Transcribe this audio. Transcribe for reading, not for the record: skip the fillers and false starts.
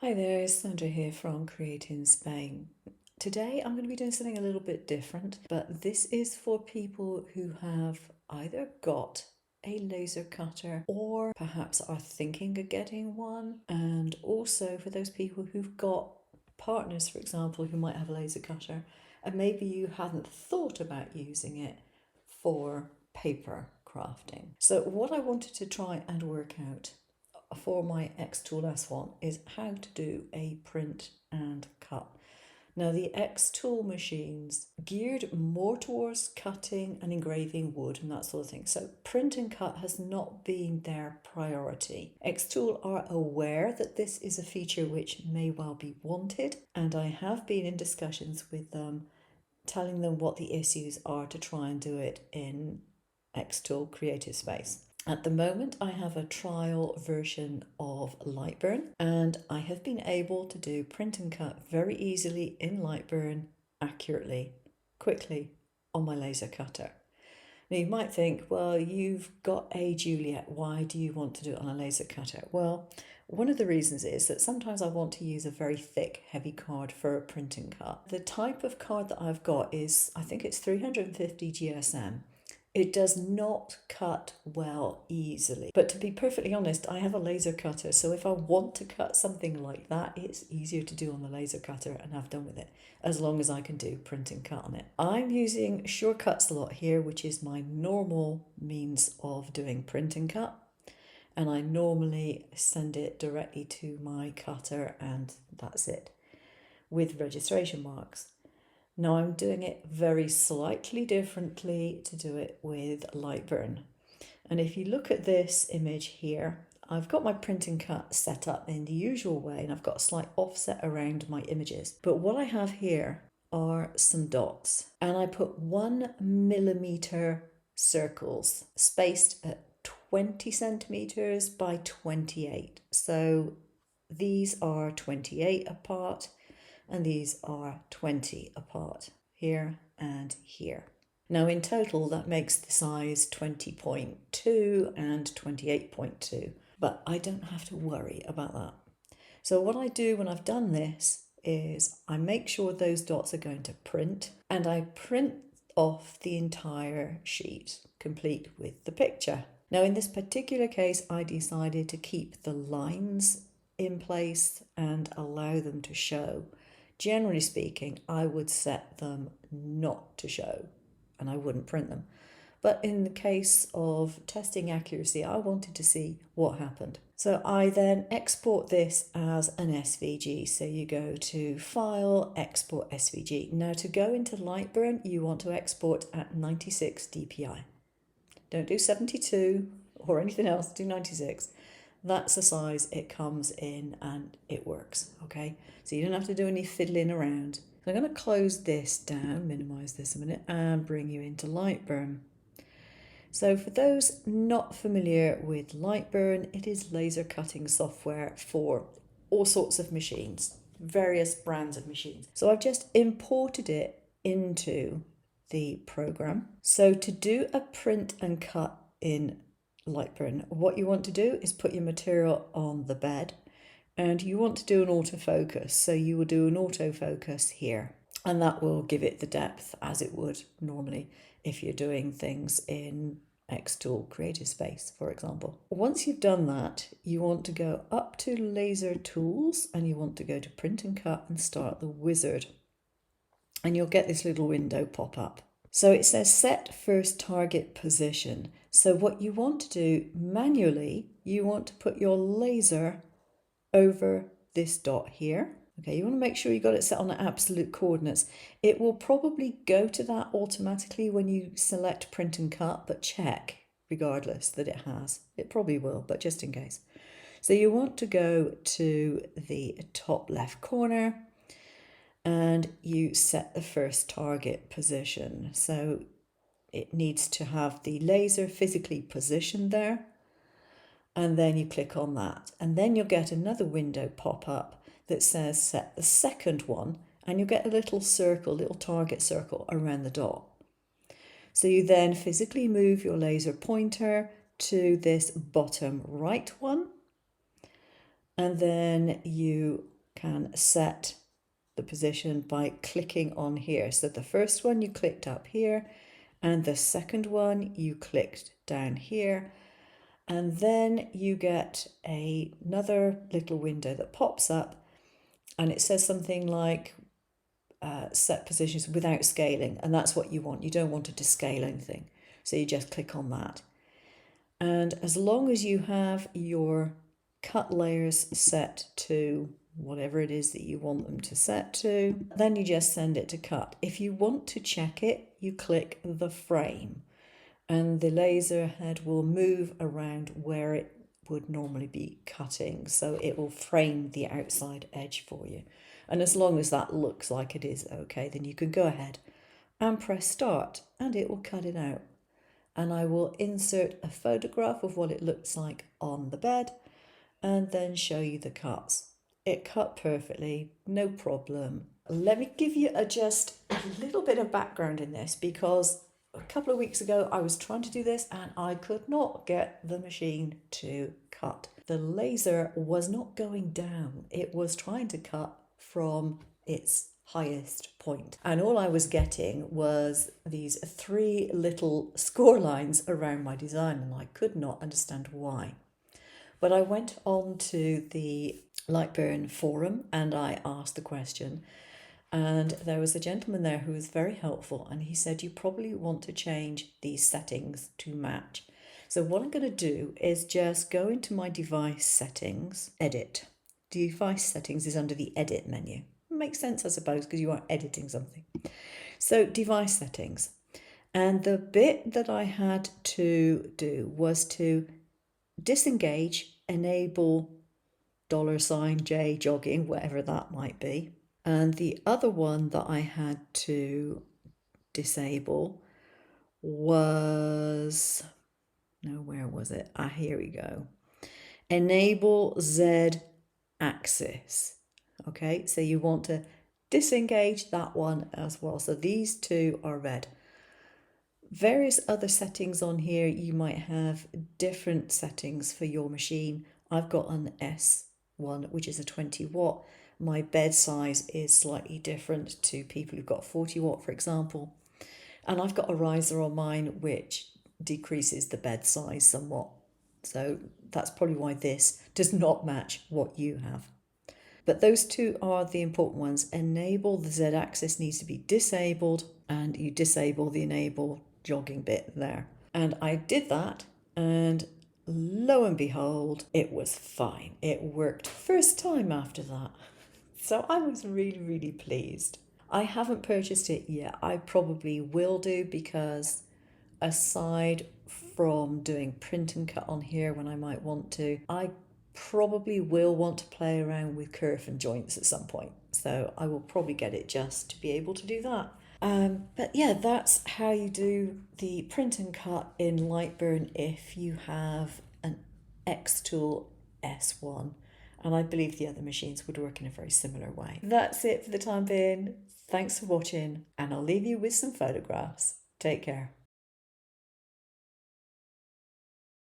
Hi there, it's Sandra here from Create in Spain. Today I'm going to be doing something a little bit different, but this is for people who have either got a laser cutter or perhaps are thinking of getting one, and also for those people who've got partners, for example, who might have a laser cutter and maybe you hadn't thought about using it for paper crafting. So what I wanted to try and work out for my XTool S1 is how to do a print and cut. Now the XTool machines geared more towards cutting and engraving wood and that sort of thing. So print and cut has not been their priority. XTool are aware that this is a feature which may well be wanted, and I have been in discussions with them telling them what the issues are to try and do it in XTool Creative Space. At the moment, I have a trial version of Lightburn, and I have been able to do print and cut very easily in Lightburn, accurately, quickly, on my laser cutter. Now you might think, well, you've got a Juliet, why do you want to do it on a laser cutter? Well, one of the reasons is that sometimes I want to use a very thick, heavy card for a print and cut. The type of card that I've got is, I think it's 350 GSM. It does not cut well easily. But to be perfectly honest, I have a laser cutter, so if I want to cut something like that, it's easier to do on the laser cutter and have done with it, as long as I can do print and cut on it. I'm using Shortcuts a lot here, which is my normal means of doing print and cut. And I normally send it directly to my cutter and that's it, with registration marks. Now I'm doing it very slightly differently to do it with Lightburn. And if you look at this image here, I've got my print and cut set up in the usual way, and I've got a slight offset around my images. But what I have here are some dots, and I put 1mm circles spaced at 20 centimeters by 28. So these are 28 apart, and these are 20 apart, here and here. Now in total that makes the size 20.2 and 28.2, but I don't have to worry about that. So what I do when I've done this is I make sure those dots are going to print, and I print off the entire sheet, complete with the picture. Now in this particular case, I decided to keep the lines in place and allow them to show. Generally speaking, I would set them not to show and I wouldn't print them. But in the case of testing accuracy, I wanted to see what happened. So I then export this as an SVG. So you go to File, Export SVG. Now to go into Lightburn, you want to export at 96 dpi. Don't do 72 or anything else, do 96. That's the size it comes in and it works, okay? So you don't have to do any fiddling around. So I'm going to close this down, minimize this a minute, and bring you into Lightburn. So for those not familiar with Lightburn, it is laser cutting software for all sorts of machines, various brands of machines. So I've just imported it into the program. So to do a print and cut in Lightburn, what you want to do is put your material on the bed, and you want to do an autofocus. So you will do an autofocus here, and that will give it the depth as it would normally if you're doing things in XTool Creative Space, for example. Once you've done that, you want to go up to Laser Tools and you want to go to Print and Cut and start the wizard. And you'll get this little window pop up. So it says set first target position. So what you want to do manually, you want to put your laser over this dot here. Okay, you want to make sure you got it set on the absolute coordinates. It will probably go to that automatically when you select print and cut, but check regardless that it has. It probably will, but just in case. So you want to go to the top left corner and you set the first target position. So it needs to have the laser physically positioned there. And then you click on that. And then you'll get another window pop up that says set the second one, and you'll get a little circle, little target circle around the dot. So you then physically move your laser pointer to this bottom right one, and then you can set the position by clicking on here. So the first one you clicked up here, and the second one you clicked down here, and then you get another little window that pops up, and it says something like set positions without scaling, and that's what you want. You don't want it to scale anything, so you just click on that. And as long as you have your cut layers set to whatever it is that you want them to set to, then you just send it to cut. If you want to check it, you click the frame, and the laser head will move around where it would normally be cutting, so it will frame the outside edge for you. And as long as that looks like it is okay, then you can go ahead and press start, and it will cut it out. And I will insert a photograph of what it looks like on the bed and then show you the cuts. It cut perfectly, no problem. Let me give you just a little bit of background in this, because a couple of weeks ago I was trying to do this and I could not get the machine to cut. The laser was not going down. It was trying to cut from its highest point. And all I was getting was these 3 little score lines around my design, and I could not understand why. But I went on to the Lightburn forum and I asked the question, and there was a gentleman there who was very helpful, and he said you probably want to change these settings to match. So what I'm going to do is just go into my device settings, edit. Device settings is under the edit menu. Makes sense, I suppose, because you are editing something. So device settings, and the bit that I had to do was to disengage, enable $J jogging, whatever that might be. And the other one that I had to disable was, no, where was it? Here we go. Enable Z axis. Okay, so you want to disengage that one as well. So these 2 are red. Various other settings on here, you might have different settings for your machine. I've got an S1, which is a 20 watt. My bed size is slightly different to people who've got 40 watt, for example. And I've got a riser on mine, which decreases the bed size somewhat. So that's probably why this does not match what you have. But those 2 are the important ones. Enable the Z axis needs to be disabled, and you disable the enable jogging bit there. And I did that, and lo and behold, it was fine. It worked first time after that. So I was really, really pleased. I haven't purchased it yet. I probably will do, because aside from doing print and cut on here when I might want to, I probably will want to play around with kerf and joints at some point. So I will probably get it just to be able to do that. But yeah, that's how you do the print and cut in Lightburn if you have an XTool S1. And I believe the other machines would work in a very similar way. That's it for the time being. Thanks for watching, and I'll leave you with some photographs. Take care.